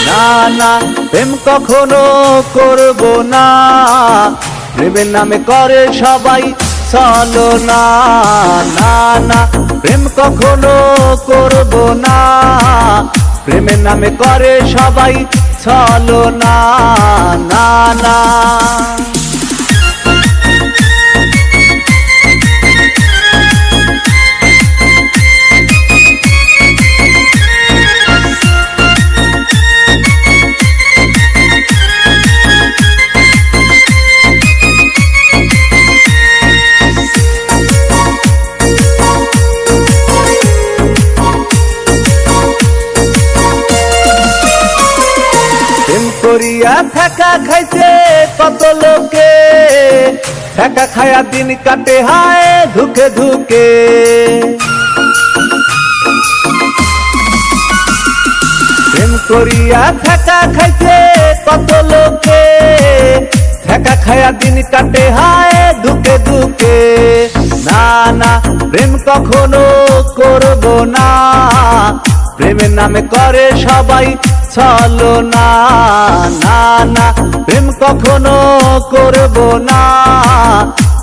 না না প্রেম কখনো করব না, প্রেমের নামে করে সবাই ছলনা। না না প্রেম কখনো করব না, প্রেমের নামে করে সবাই ছলনা। না না করিয়া ফেকা খাইছে কত লোকে, ফেকা খায়া দিন কাটে হায় ধুকে ধুকে। প্রেম করিয়া ফেকা খাইছে কত লোকে, ফেকা খায়া দিন কাটে হায় ধুকে ধুকে। না না প্রেম কখনো করব না, প্রেমের নামে করে সবাই ছলনা। না না প্রেম কখনো করব না,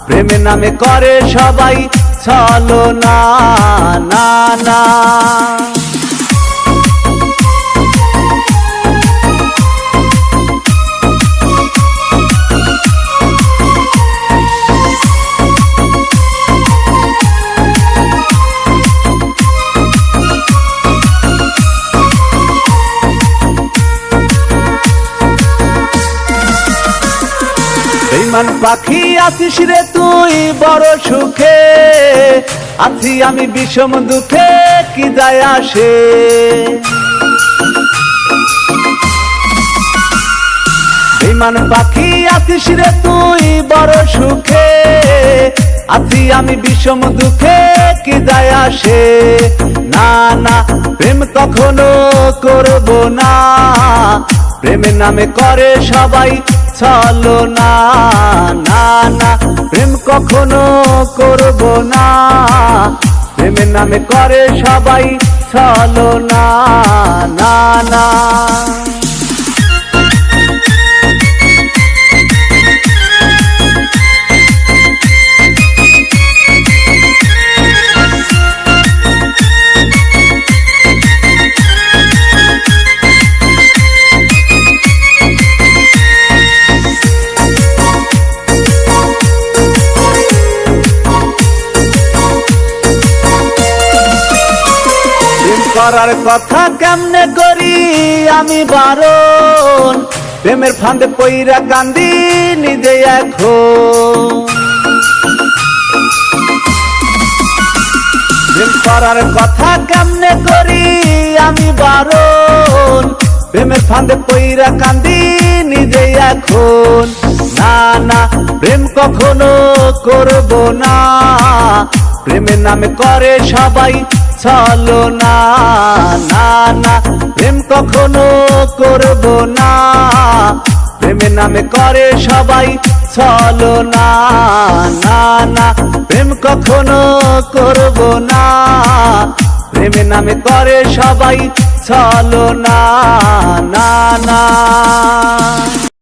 প্রেমের নামে করে সবাই ছলনা। না না বেঈমান পাখি আছিস রে তুই বড় সুখে, আছি আমি বিষম দুঃখে কি যায় আসে। বেঈমান পাখি আছিস রে তুই বড় সুখে, আছি আমি বিষম দুঃখে কি যায় আসে। না না প্রেম কখনো করব না, প্রেমের নামে করে সবাই ছলনা। না না প্রেম কখনো করব না, প্রেমের নামে করে সবাই ছলনা। না না করার কথা কেমনে করি আমি বারণ, প্রেমের ফাঁদে পইরা কান্দি নিজে এখন। প্রেম করার কথা কেমনে করি আমি বারণ, প্রেমের ফাঁদে পইরা কান্দি নিজে এখন। না না প্রেম কখনো করব না, প্রেমের নামে করে সবাই ছলনা। না না প্রেম কখনো করব না, প্রেমের নামে করে সবাই ছলনা। না না প্রেম কখনো করব না, প্রেমের নামে করে সবাই ছলনা। না না